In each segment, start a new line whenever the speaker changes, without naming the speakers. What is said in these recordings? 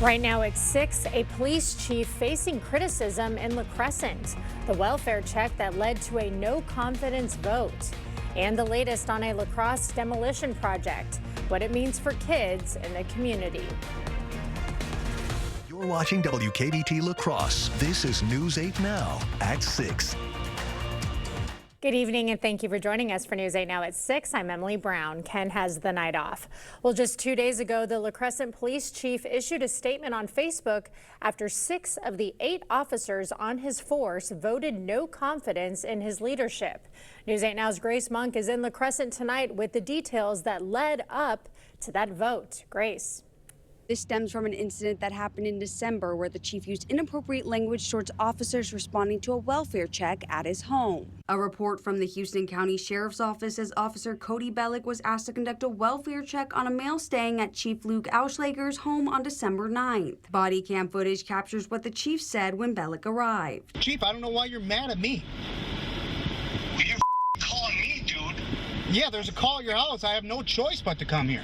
Right now at 6, a police chief facing criticism in La Crescent. The welfare check that led to a no confidence vote. And the latest on a La Crosse demolition project, what it means for kids in the community.
You're watching WKBT La Crosse. This is News 8 Now at 6.
Good evening and thank you for joining us for News 8 Now at 6. I'm Emily Brown. Ken has the night off. Well, just 2 days ago, the La Crescent police chief issued a statement on Facebook after 6 of the 8 officers on his force voted no confidence in his leadership. News 8 Now's Grace Monk is in La Crescent tonight with the details that led up to that vote. Grace.
This stems from an incident that happened in December where the chief used inappropriate language towards officers responding to a welfare check at his home. A report from the Houston County Sheriff's Office says Officer Cody Bellick was asked to conduct a welfare check on a male staying at Chief Luke Auschlager's home on December 9th. Body cam footage captures what the chief said when Bellick arrived.
Chief, I don't know why you're mad at me.
Well, you're calling me, dude.
Yeah, there's a call at your house. I have no choice but to come here.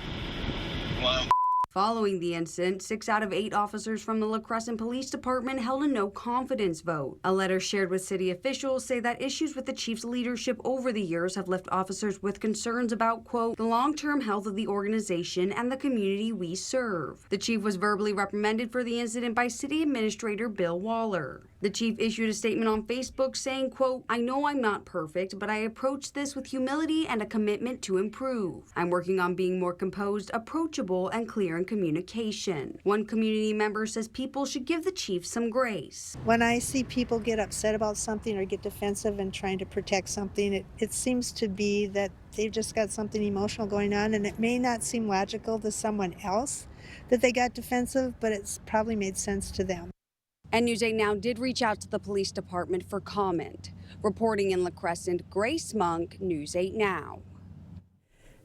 Well,
Following the incident, 6 out of 8 officers from the La Crescent Police Department held a no-confidence vote. A letter shared with city officials say that issues with the chief's leadership over the years have left officers with concerns about, quote, the long-term health of the organization and the community we serve. The chief was verbally reprimanded for the incident by City Administrator Bill Waller. The chief issued a statement on Facebook saying, quote, I know I'm not perfect, but I approach this with humility and a commitment to improve. I'm working on being more composed, approachable, and clear in communication. One community member says people should give the chief some grace.
When I see people get upset about something or get defensive and trying to protect something, it seems to be that they've just got something emotional going on, and it may not seem logical to someone else that they got defensive, but it's probably made sense to them.
And News 8 Now did reach out to the police department for comment. Reporting in La Crescent, Grace Monk, News 8 Now.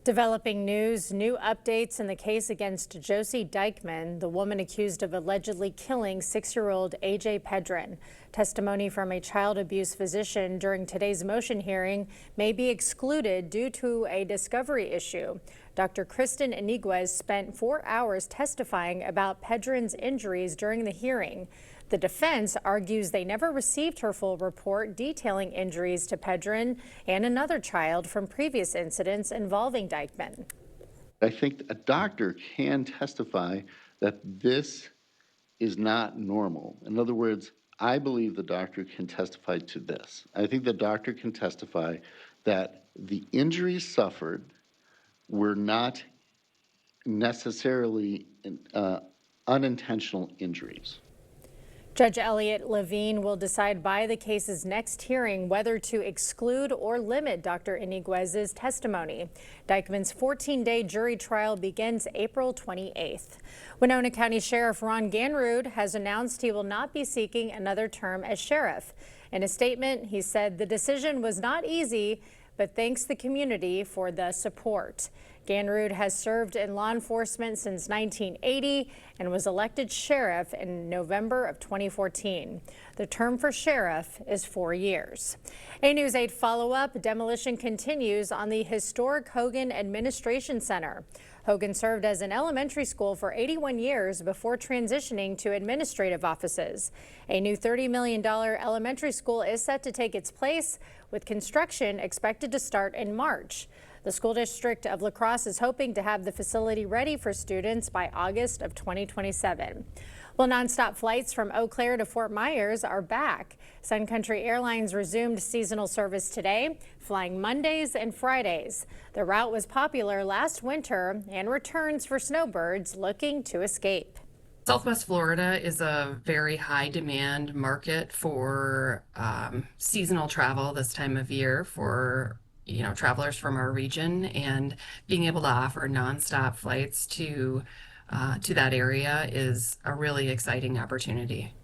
Developing news, new updates in the case against Josie Dykeman, the woman accused of allegedly killing 6-year-old AJ Pedren. Testimony from a child abuse physician during today's motion hearing may be excluded due to a discovery issue. Dr. Kristen Iniguez spent 4 hours testifying about Pedren's injuries during the hearing. The defense argues they never received her full report detailing injuries to Pedren and another child from previous incidents involving Dykeman.
I think a doctor can testify that this is not normal. In other words, I believe the doctor can testify to this. I think the doctor can testify that the injuries suffered were not necessarily unintentional injuries.
Judge Elliot Levine will decide by the case's next hearing whether to exclude or limit Dr. Iniguez's testimony. Dykeman's 14-day jury trial begins April 28th. Winona County Sheriff Ron Ganrud has announced he will not be seeking another term as sheriff. In a statement, he said the decision was not easy, but thanks the community for the support. Ganrud has served in law enforcement since 1980 and was elected sheriff in November of 2014. The term for sheriff is 4 years. A News 8 follow-up, demolition continues on the historic Hogan Administration Center. Hogan served as an elementary school for 81 years before transitioning to administrative offices. A new $30 million elementary school is set to take its place, with construction expected to start in March. The school district of La Crosse is hoping to have the facility ready for students by August of 2027. Well, nonstop flights from Eau Claire to Fort Myers are back. Sun Country Airlines resumed seasonal service today, flying Mondays and Fridays. The route was popular last winter and returns for snowbirds looking to escape.
Southwest Florida is a very high demand market for seasonal travel this time of year for travelers from our region, and being able to offer nonstop flights to that area is a really exciting opportunity.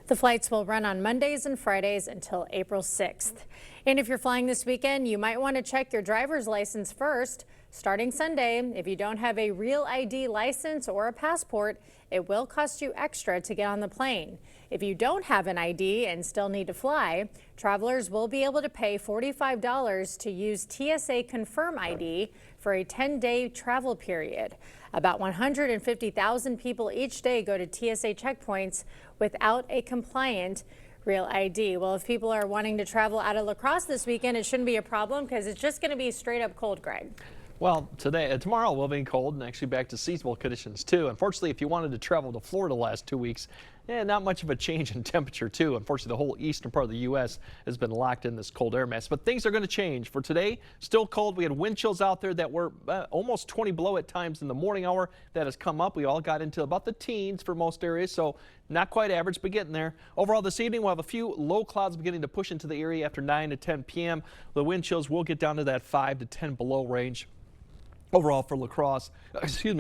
The flights will run on Mondays and Fridays until April 6th. And if you're flying this weekend, you might want to check your driver's license first. Starting Sunday, if you don't have a real ID license or a passport, it will cost you extra to get on the plane. If you don't have an ID and still need to fly, travelers will be able to pay $45 to use TSA Confirm ID for a 10-day travel period. About 150,000 people each day go to TSA checkpoints without a compliant Real ID. Well, if people are wanting to travel out of La Crosse this weekend, it shouldn't be a problem because it's just going to be straight up cold, Greg.
Well, tomorrow will be cold and actually back to seasonal conditions too. Unfortunately, if you wanted to travel to Florida the last 2 weeks, not much of a change in temperature too. Unfortunately, the whole eastern part of the U.S. has been locked in this cold air mass. But things are going to change. For today, still cold. We had wind chills out there that were almost 20 below at times in the morning hour. That has come up. We all got into about the teens for most areas, so not quite average, but getting there. Overall, this evening, we'll have a few low clouds beginning to push into the area after 9 to 10 p.m. The wind chills will get down to that 5 to 10 below range. Overall for La Crosse,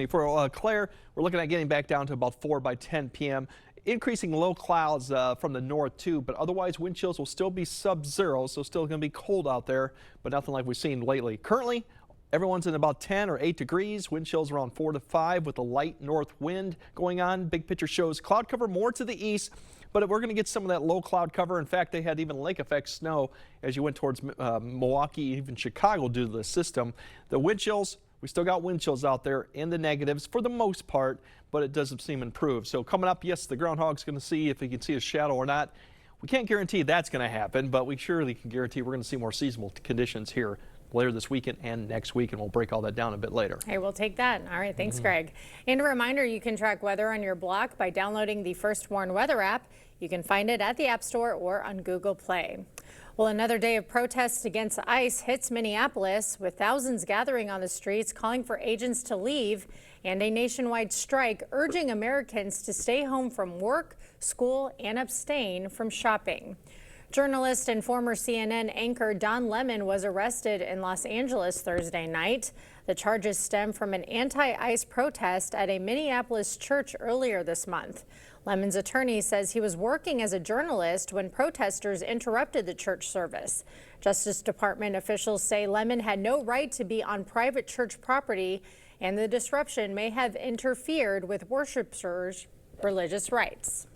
for Clare, we're looking at getting back down to about 4 by 10 p.m. Increasing low clouds from the north too, but otherwise wind chills will still be sub-zero, so still going to be cold out there, but nothing like we've seen lately. Currently, everyone's in about 10 or 8 degrees. Wind chills around 4 to 5 with a light north wind going on. Big picture shows cloud cover more to the east, but we're going to get some of that low cloud cover. In fact, they had even lake effect snow as you went towards Milwaukee, even Chicago due to the system. The wind chills, we still got wind chills out there in the negatives for the most part, but it doesn't seem improved. So coming up, yes, the groundhog's going to see if he can see a shadow or not. We can't guarantee that's going to happen, but we surely can guarantee we're going to see more seasonal conditions here later this weekend and next week, and we'll break all that down a bit later.
Hey, we'll take that. All right, thanks, Greg. And a reminder, you can track weather on your block by downloading the First Warn weather app. You can find it at the App Store or on Google Play. Well, another day of protests against ICE hits Minneapolis, with thousands gathering on the streets calling for agents to leave and a nationwide strike urging Americans to stay home from work, school, and abstain from shopping. Journalist and former CNN anchor Don Lemon was arrested in Los Angeles Thursday night. The charges stem from an anti-ICE protest at a Minneapolis church earlier this month. Lemon's attorney says he was working as a journalist when protesters interrupted the church service. Justice Department officials say Lemon had no right to be on private church property, and the disruption may have interfered with worshipers' religious rights.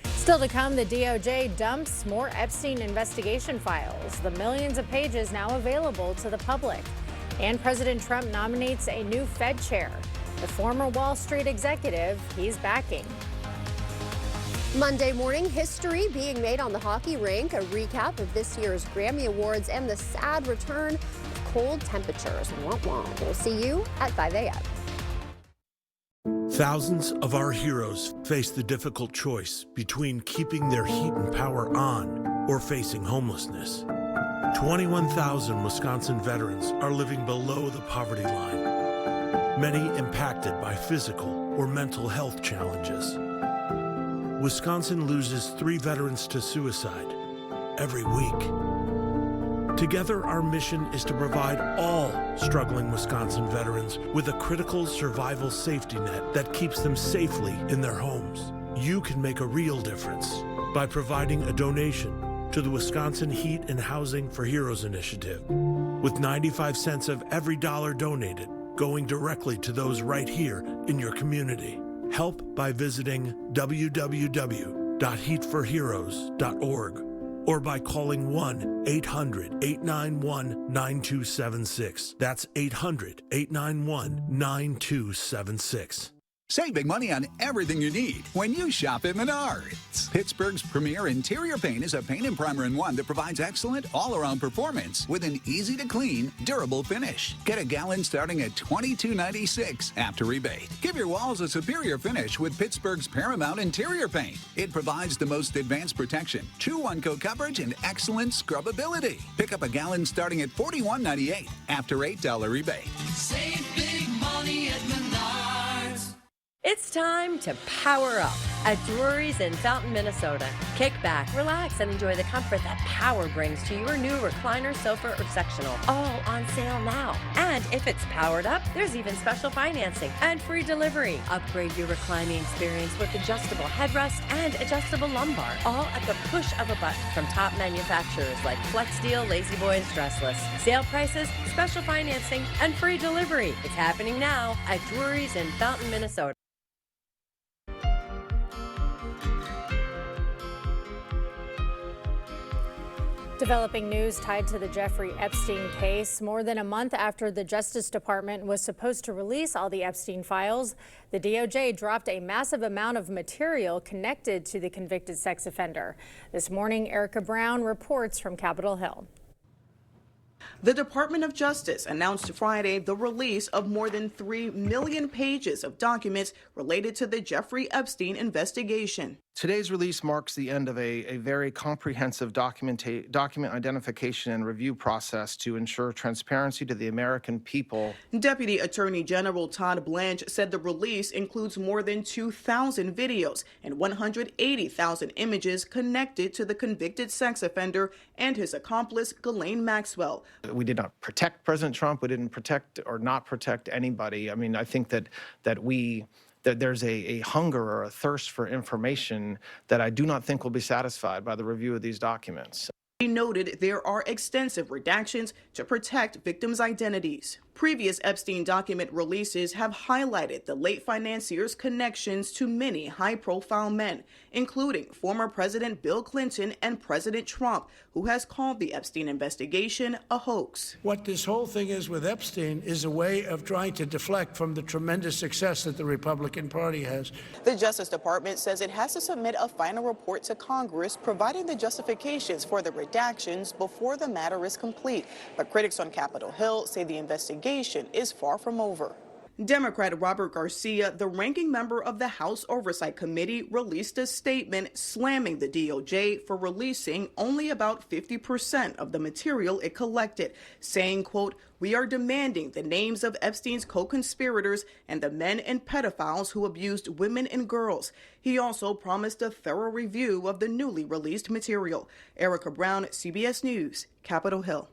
Still to come, the DOJ dumps more Epstein investigation files, the millions of pages now available to the public. And President Trump nominates a new Fed chair. The former Wall Street executive he's backing.
Monday morning, history being made on the hockey rink, a recap of this year's Grammy Awards, and the sad return of cold temperatures. We'll see you at 5 a.m.
Thousands of our heroes face the difficult choice between keeping their heat and power on or facing homelessness. 21,000 Wisconsin veterans are living below the poverty line, many impacted by physical or mental health challenges. Wisconsin loses 3 veterans to suicide every week. Together, our mission is to provide all struggling Wisconsin veterans with a critical survival safety net that keeps them safely in their homes. You can make a real difference by providing a donation to the Wisconsin Heat and Housing for Heroes initiative, with 95 cents of every dollar donated going directly to those right here in your community. Help by visiting www.heatforheroes.org or by calling 1-800-891-9276. That's 800-891-9276.
Save big money on everything you need when you shop at Menards. Pittsburgh's premier interior paint is a paint and primer in one that provides excellent all-around performance with an easy-to-clean, durable finish. Get a gallon starting at $22.96 after rebate. Give your walls a superior finish with Pittsburgh's Paramount interior paint. It provides the most advanced protection, true one-coat coverage, and excellent scrubbability. Pick up a gallon starting at $41.98 after $8 rebate.
Save big money at Menards. It's time to power up at Drury's in Fountain, Minnesota. Kick back, relax, and enjoy the comfort that power brings to your new recliner, sofa, or sectional. All on sale now. And if it's powered up, there's even special financing and free delivery. Upgrade your reclining experience with adjustable headrest and adjustable lumbar, all at the push of a button from top manufacturers like FlexSteel, La-Z-Boy, and Stressless. Sale prices, special financing, and free delivery. It's happening now at Drury's in Fountain, Minnesota.
Developing news tied to the Jeffrey Epstein case. More than a month after the Justice Department was supposed to release all the Epstein files, the DOJ dropped a massive amount of material connected to the convicted sex offender. This morning, Erica Brown reports from Capitol Hill.
The Department of Justice announced Friday the release of more than 3 million pages of documents related to the Jeffrey Epstein investigation.
Today's release marks the end of a very comprehensive document identification and review process to ensure transparency to the American people.
Deputy Attorney General Todd Blanche said the release includes more than 2,000 videos and 180,000 images connected to the convicted sex offender and his accomplice, Ghislaine Maxwell.
We did not protect President Trump. We didn't protect or not protect anybody. I mean, I think that there's a hunger or a thirst for information that I do not think will be satisfied by the review of these documents.
He noted there are extensive redactions to protect victims' identities. Previous Epstein document releases have highlighted the late financier's connections to many high-profile men, including former President Bill Clinton and President Trump, who has called the Epstein investigation a hoax.
What this whole thing is with Epstein is a way of trying to deflect from the tremendous success that the Republican Party has.
The Justice Department says it has to submit a final report to Congress providing the justifications for the redactions before the matter is complete. But critics on Capitol Hill say the investigation is far from over. Democrat Robert Garcia, the ranking member of the House Oversight Committee, released a statement slamming the DOJ for releasing only about 50% of the material it collected, saying, quote, "We are demanding the names of Epstein's co-conspirators and the men and pedophiles who abused women and girls." He also promised a thorough review of the newly released material. Erica Brown, CBS News, Capitol Hill.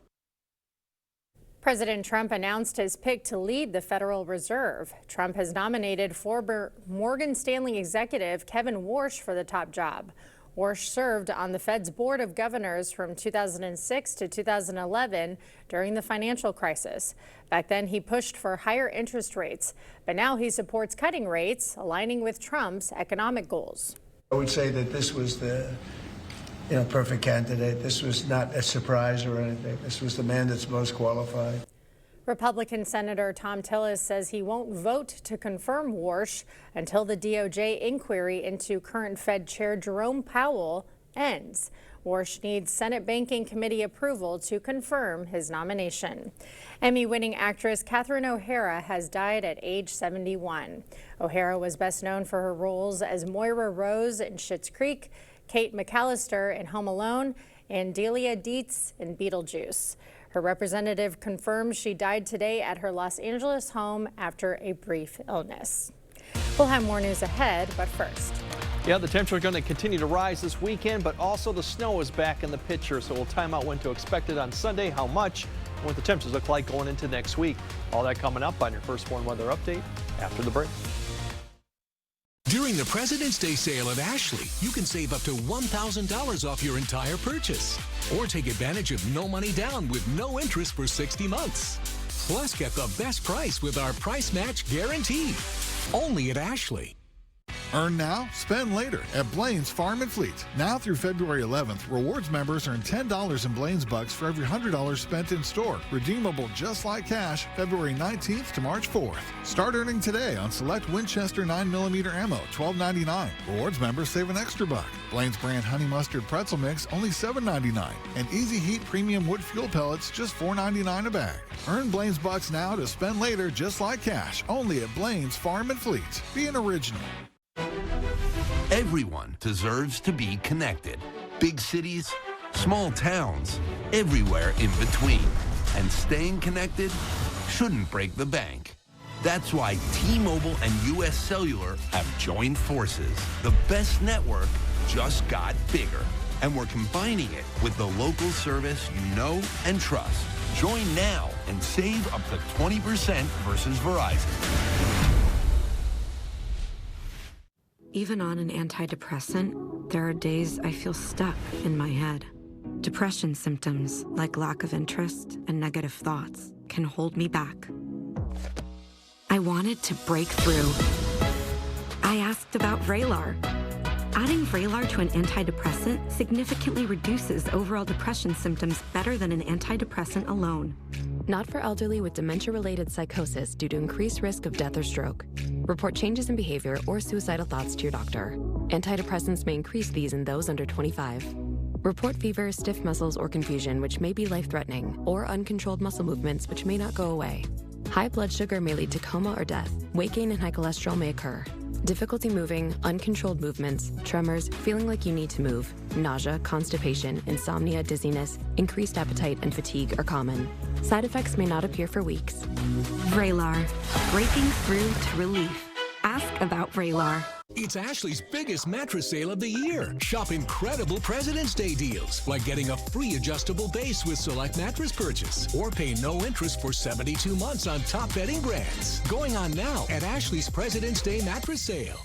President Trump announced his pick to lead the Federal Reserve. Trump has nominated former Morgan Stanley executive Kevin Warsh for the top job. Warsh served on the Fed's Board of Governors from 2006 to 2011 during the financial crisis. Back then, he pushed for higher interest rates, but now he supports cutting rates, aligning with Trump's economic goals.
I would say that this was the perfect candidate. This was not a surprise or anything. This was the man that's most qualified.
Republican Senator Thom Tillis says he won't vote to confirm Warsh until the DOJ inquiry into current Fed Chair Jerome Powell ends. Warsh needs Senate Banking Committee approval to confirm his nomination. Emmy-winning actress Catherine O'Hara has died at age 71. O'Hara was best known for her roles as Moira Rose in Schitt's Creek, Kate McAllister in Home Alone, and Delia Dietz in Beetlejuice. Her representative confirms she died today at her Los Angeles home after a brief illness. We'll have more news ahead, but first.
Yeah, the temperature is going to continue to rise this weekend, but also the snow is back in the picture, so we'll time out when to expect it on Sunday, how much, and what the temperatures look like going into next week. All that coming up on your First Warn Weather Update after the break.
During the President's Day sale at Ashley, you can save up to $1,000 off your entire purchase. Or take advantage of no money down with no interest for 60 months. Plus, get the best price with our price match guarantee. Only at Ashley.
Earn now, spend later at Blaine's Farm and Fleet. Now through February 11th, rewards members earn $10 in Blaine's Bucks for every $100 spent in store. Redeemable just like cash, February 19th to March 4th. Start earning today on select Winchester 9mm ammo, $12.99. Rewards members save an extra buck. Blaine's brand honey mustard pretzel mix, only $7.99. And Easy Heat premium wood fuel pellets, just $4.99 a bag. Earn Blaine's Bucks now to spend later just like cash, only at Blaine's Farm and Fleet. Be an original.
Everyone deserves to be connected. Big cities, small towns, everywhere in between. And staying connected shouldn't break the bank. That's why T-Mobile and U.S. Cellular have joined forces. The best network just got bigger. And we're combining it with the local service you know and trust. Join now and save up to 20% versus Verizon.
Even on an antidepressant, there are days I feel stuck in my head. Depression symptoms like lack of interest and negative thoughts can hold me back. I wanted to break through. I asked about Vraylar. Adding Vraylar to an antidepressant significantly reduces overall depression symptoms better than an antidepressant alone.
Not for elderly with dementia-related psychosis due to increased risk of death or stroke. Report changes in behavior or suicidal thoughts to your doctor. Antidepressants may increase these in those under 25. Report fever, stiff muscles, or confusion, which may be life-threatening, or uncontrolled muscle movements, which may not go away. High blood sugar may lead to coma or death. Weight gain and high cholesterol may occur. Difficulty moving, uncontrolled movements, tremors, feeling like you need to move, nausea, constipation, insomnia, dizziness, increased appetite, and fatigue are common. Side effects may not appear for weeks.
Vraylar, breaking through to relief. Ask about Vraylar.
It's Ashley's biggest mattress sale of the year. Shop incredible President's Day deals, like getting a free adjustable base with select mattress purchase, or pay no interest for 72 months on top bedding brands. Going on now at Ashley's President's Day mattress sale.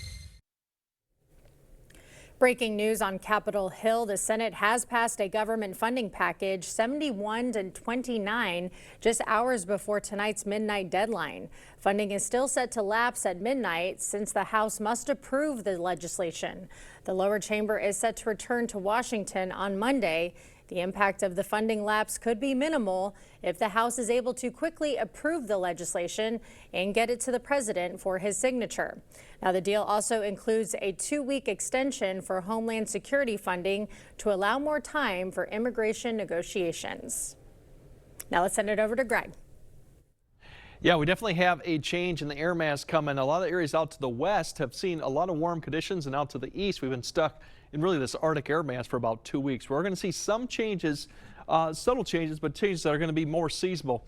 Breaking news on Capitol Hill. The Senate has passed a government funding package 71 to 29 just hours before tonight's midnight deadline. Funding is still set to lapse at midnight since the House must approve the legislation. The lower chamber is set to return to Washington on Monday. The impact of the funding lapse could be minimal if the House is able to quickly approve the legislation and get it to the president for his signature. Now, the deal also includes a 2-week extension for Homeland Security funding to allow more time for immigration negotiations. Now let's send it over to Greg.
Yeah, we definitely have a change in the air mass coming. A lot of areas out to the west have seen a lot of warm conditions, and out to the east, we've been stuck in really this Arctic air mass for about 2 weeks. We're going to see some changes, subtle changes, but changes that are going to be more seasonal.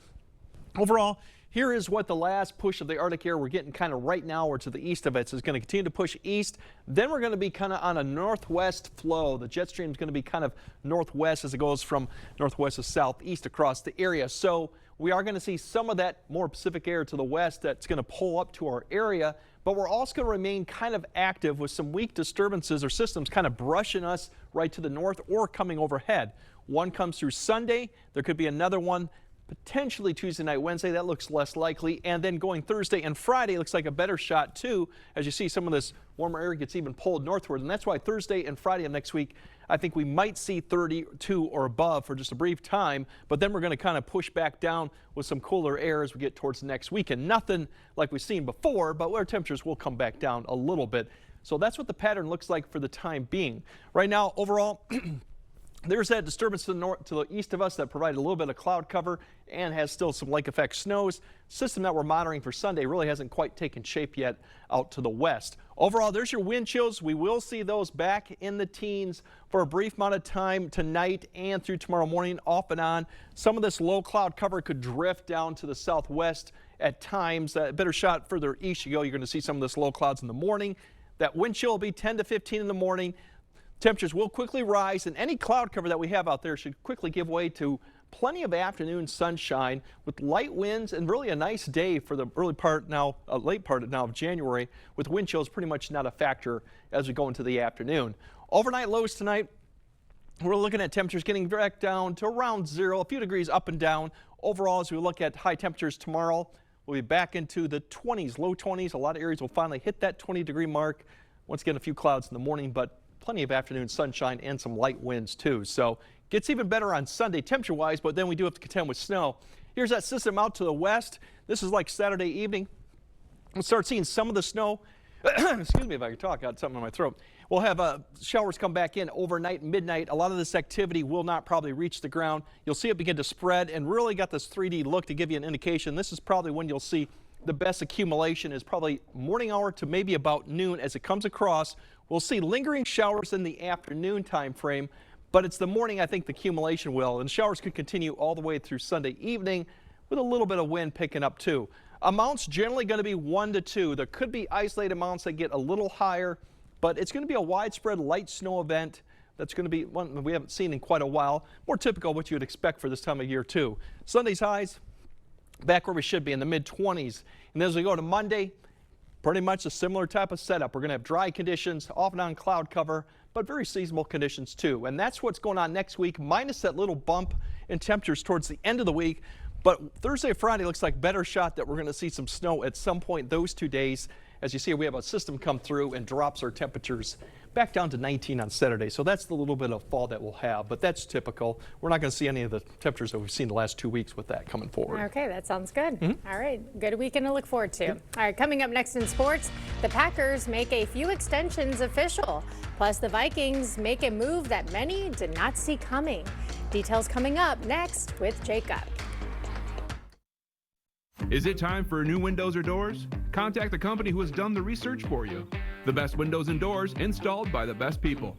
Overall, here is what the last push of the Arctic air we're getting kind of right now or to the east of it. So it's going to continue to push east. Then we're going to be kind of on a northwest flow. The jet stream is going to be kind of northwest as it goes from northwest to southeast across the area. So we are going to see some of that more Pacific air to the west that's going to pull up to our area. But we're also going to remain kind of active with some weak disturbances or systems kind of brushing us right to the north or coming overhead. One comes through Sunday. There could be another one potentially Tuesday night, Wednesday. That looks less likely. And then going Thursday and Friday looks like a better shot too, as you see some of this warmer air gets even pulled northward. And that's why Thursday and Friday of next week, I think we might see 32 or above for just a brief time, but then we're going to kind of push back down with some cooler air as we get towards the next weekend. Nothing like we've seen before, but our temperatures will come back down a little bit. So that's what the pattern looks like for the time being. Right now, overall, there's that disturbance to the north, to the east of us that provided a little bit of cloud cover and has still some lake effect snows. System that we're monitoring for Sunday really hasn't quite taken shape yet out to the west. Overall, there's your wind chills. We will see those back in the teens for a brief amount of time tonight and through tomorrow morning, off and on. Some of this low cloud cover could drift down to the southwest at times. A better shot further east you go, you're going to see some of this low clouds in the morning. That wind chill will be 10 to 15 in the morning. Temperatures will quickly rise, and any cloud cover that we have out there should quickly give way to plenty of afternoon sunshine with light winds and really a nice day for the early part now, late part now of January, with wind chills pretty much not a factor as we go into the afternoon. Overnight lows tonight, we're looking at temperatures getting back down to around 0, a few degrees up and down. Overall, as we look at high temperatures tomorrow, we'll be back into the 20s, low 20s. A lot of areas will finally hit that 20-degree mark. Once again, a few clouds in the morning, but plenty of afternoon sunshine and some light winds too. So gets even better on Sunday temperature-wise, but then we do have to contend with snow. Here's that system out to the west. This is like Saturday evening. We'll start seeing some of the snow. Excuse me if I can talk. I got something in my throat. We'll have showers come back in overnight, midnight. A lot of this activity will not probably reach the ground. You'll see it begin to spread and really got this 3D look to give you an indication. This is probably when you'll see the best accumulation is probably morning hour to maybe about noon as it comes across. We'll see lingering showers in the afternoon time frame, but it's the morning I think the accumulation will, and showers could continue all the way through Sunday evening with a little bit of wind picking up too. Amounts generally going to be 1 to 2. There could be isolated amounts that get a little higher, but it's going to be a widespread light snow event. That's going to be one we haven't seen in quite a while. More typical what you would expect for this time of year, too. Sunday's highs back where we should be in the mid-20s. And as we go to Monday, pretty much a similar type of setup. We're going to have dry conditions, off and on cloud cover, but very seasonable conditions, too. And that's what's going on next week, minus that little bump in temperatures towards the end of the week. But Thursday, Friday looks like better shot that we're going to see some snow at some point those 2 days. As you see, we have a system come through and drops our temperatures back down to 19 on Saturday. So that's the little bit of fall that we'll have, but that's typical. We're not going to see any of the temperatures that we've seen the last 2 weeks with that coming forward.
Okay, that sounds good. All right, good weekend to look forward to. All right, coming up next in sports, the Packers make a few extensions official. Plus, the Vikings make a move that many did not see coming. Details coming up next with Jacob.
Is it time for new windows or doors? Contact the company who has done the research for you. The best windows and doors installed by the best people.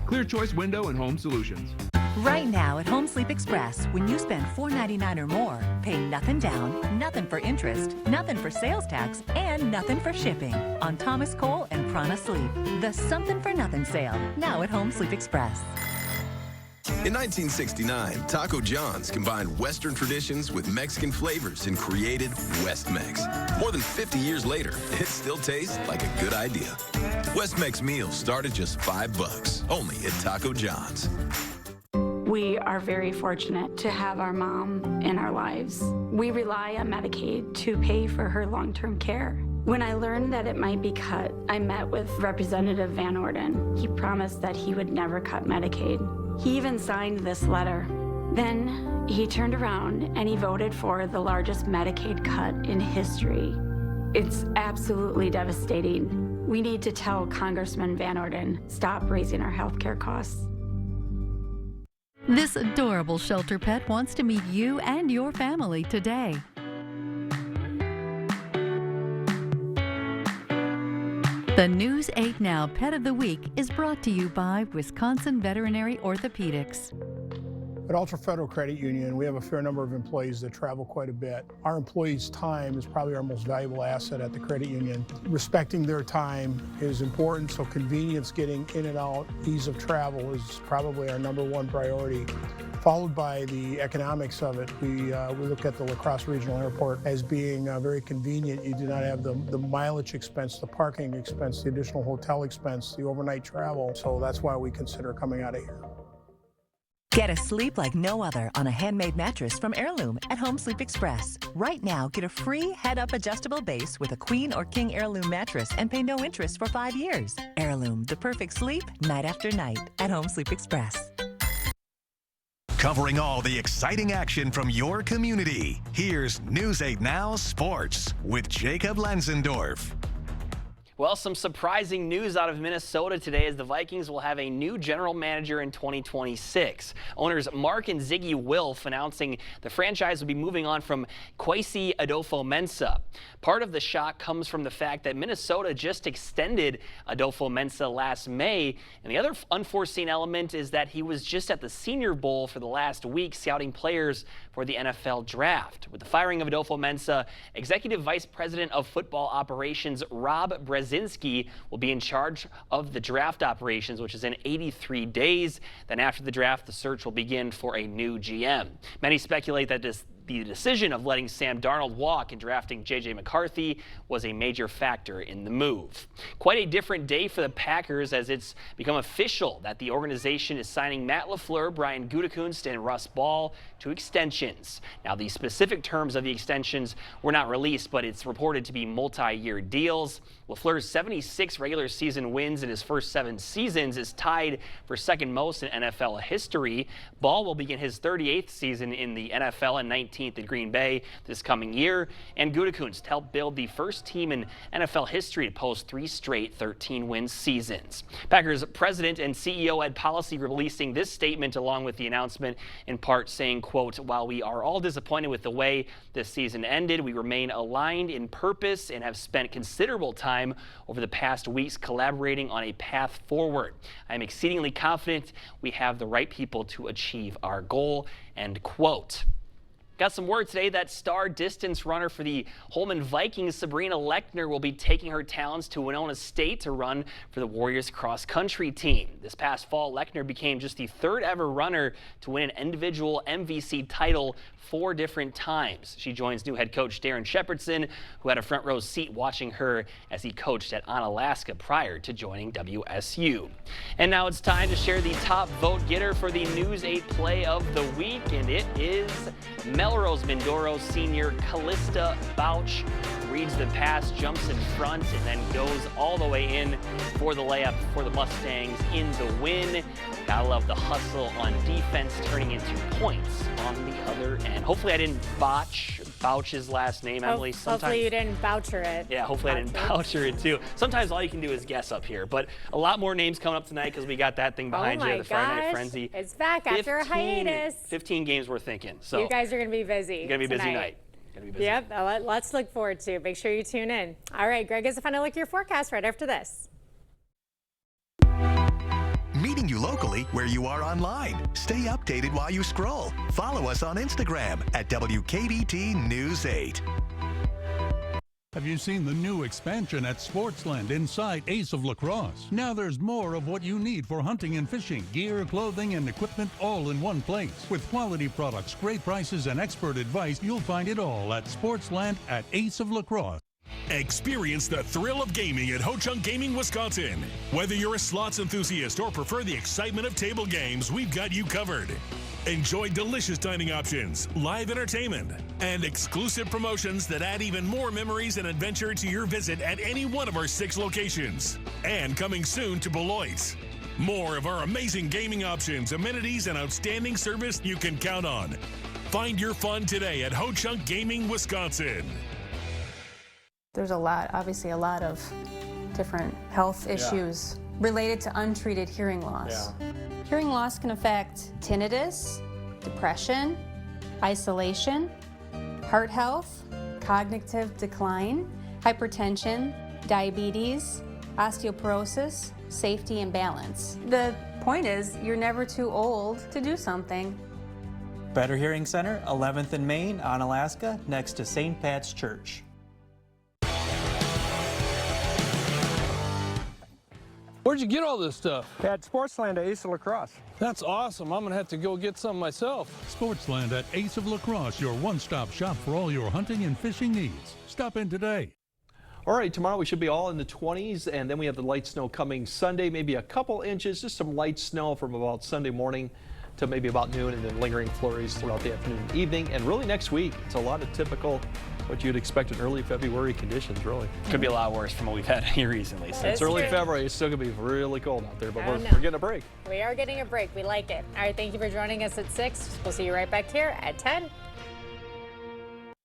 Clear Choice Window and Home Solutions.
Right now at Home Sleep Express, when you spend $4.99 or more, pay nothing down, nothing for interest, nothing for sales tax, and nothing for shipping on Thomas Cole and Prana Sleep. The Something for Nothing sale, now at Home Sleep Express.
In 1969, Taco John's combined Western traditions with Mexican flavors and created West Mex. More than 50 years later, it still tastes like a good idea. West Mex meals start at just $5, only at Taco John's.
We are very fortunate to have our mom in our lives. We rely on Medicaid to pay for her long-term care. When I learned that it might be cut, I met with Representative Van Orden. He promised that he would never cut Medicaid. He even signed this letter. Then he turned around and he voted for the largest Medicaid cut in history. It's absolutely devastating. We need to tell Congressman Van Orden, stop raising our health care costs.
This adorable shelter pet wants to meet you and your family today. The News 8 Now Pet of the Week is brought to you by Wisconsin Veterinary Orthopedics.
At Ultra Federal Credit Union, we have a fair number of employees that travel quite a bit. Our employees' time is probably our most valuable asset at the credit union. Respecting their time is important, so convenience, getting in and out, ease of travel is probably our #1 priority, followed by the economics of it. We look at the La Crosse Regional Airport as being very convenient. You do not have the mileage expense, the parking expense, the additional hotel expense, the overnight travel, so that's why we consider coming out of here.
Get a sleep like no other on a handmade mattress from Heirloom at Home Sleep Express. Right now, get a free head-up adjustable base with a queen or king Heirloom mattress and pay no interest for 5 years. Heirloom, the perfect sleep night after night at Home Sleep Express.
Covering all the exciting action from your community, here's News 8 Now Sports with Jacob Lenzendorf.
Well, some surprising news out of Minnesota today as the Vikings will have a new general manager in 2026. Owners Mark and Ziggy Wilf announcing the franchise will be moving on from Kwesi Adolfo-Mensah. Part of the shock comes from the fact that Minnesota just extended Adolfo-Mensah last May, and the other unforeseen element is that he was just at the Senior Bowl for the last week scouting players for the NFL draft. With the firing of Adolfo-Mensah, Executive Vice President of Football Operations Rob Brzezinski will be in charge of the draft operations, which is in 83 days. Then after the draft, the search will begin for a new GM. Many speculate that the decision of letting Sam Darnold walk and drafting J.J. McCarthy was a major factor in the move. Quite a different day for the Packers as it's become official that the organization is signing Matt LaFleur, Brian Gutekunst, and Russ Ball to extensions. Now, the specific terms of the extensions were not released, but it's reported to be multi-year deals. LaFleur's 76 regular season wins in his first 7 seasons is tied for second most in NFL history. Ball will begin his 38th season in the NFL and 19th at Green Bay this coming year. And Gutekunst helped build the first team in NFL history to post 3 straight 13-win seasons. Packers president and CEO Ed Policy releasing this statement along with the announcement, in part saying, quote, "While we are all disappointed with the way this season ended, we remain aligned in purpose and have spent considerable time over the past weeks collaborating on a path forward. I am exceedingly confident we have the right people to achieve our goal," end quote. Got some word today that star distance runner for the Holman Vikings, Sabrina Lechner, will be taking her talents to Winona State to run for the Warriors cross-country team. This past fall, Lechner became just the third ever runner to win an individual MVC title 4 different times. She joins new head coach Darren Shepherdson, who had a front row seat watching her as he coached at Onalaska prior to joining WSU. And now it's time to share the top vote getter for the News 8 play of the week, and it is Melrose Mindoro senior Callista Bouch. Reads the pass, jumps in front, and then goes all the way in for the layup for the Mustangs in the win. Gotta love the hustle on defense, turning into points on the other end. Hopefully I didn't Bouch's last name, Emily.
Hopefully you didn't voucher it.
Yeah, hopefully I didn't voucher it too. Sometimes all you can do is guess up here, but a lot more names coming up tonight because we got that thing behind you, the Friday Night Frenzy.
It's back after a hiatus.
15 games we're thinking. So
you guys are going to be busy.
It's going to be a busy night.
Yep, lots to look forward to. Make sure you tune in. All right, Greg has a final look at your forecast right after this.
Meeting you locally where you are online. Stay updated while you scroll. Follow us on Instagram at WKBT News 8.
Have you seen the new expansion at Sportsland inside Ace of La Crosse? Now there's more of what you need for hunting and fishing, gear, clothing, and equipment all in one place. With quality products, great prices, and expert advice, you'll find it all at Sportsland at Ace of La Crosse.
Experience the thrill of gaming at Ho-Chunk Gaming, Wisconsin. Whether you're a slots enthusiast or prefer the excitement of table games, we've got you covered. Enjoy delicious dining options, live entertainment, and exclusive promotions that add even more memories and adventure to your visit at any one of our 6 locations. And coming soon to Beloit. More of our amazing gaming options, amenities, and outstanding service you can count on. Find your fun today at Ho-Chunk Gaming, Wisconsin.
There's obviously a lot of different health issues related to untreated hearing loss. Hearing loss can affect tinnitus, depression, isolation, heart health, cognitive decline, hypertension, diabetes, osteoporosis, safety and balance. The point is, you're never too old to do something.
Better Hearing Center, 11th and Main, Onalaska, next to St. Pat's Church.
Where'd you get all this stuff?
At Sportsland at Ace of La Crosse.
That's awesome. I'm going to have to go get some myself.
Sportsland at Ace of La Crosse, your one-stop shop for all your hunting and fishing needs. Stop in today.
All right, tomorrow we should be all in the 20s, and then we have the light snow coming Sunday, maybe a couple inches, just some light snow from about Sunday morning to maybe about noon, and then lingering flurries throughout the afternoon and evening. And really next week, it's a lot of typical what you'd expect in early February conditions, really.
Could be a lot worse from what we've had here recently. So
it's early February. It's still going to be really cold out there, but we're getting a break.
We are getting a break. We like it. All right, thank you for joining us at 6. We'll see you right back here at 10.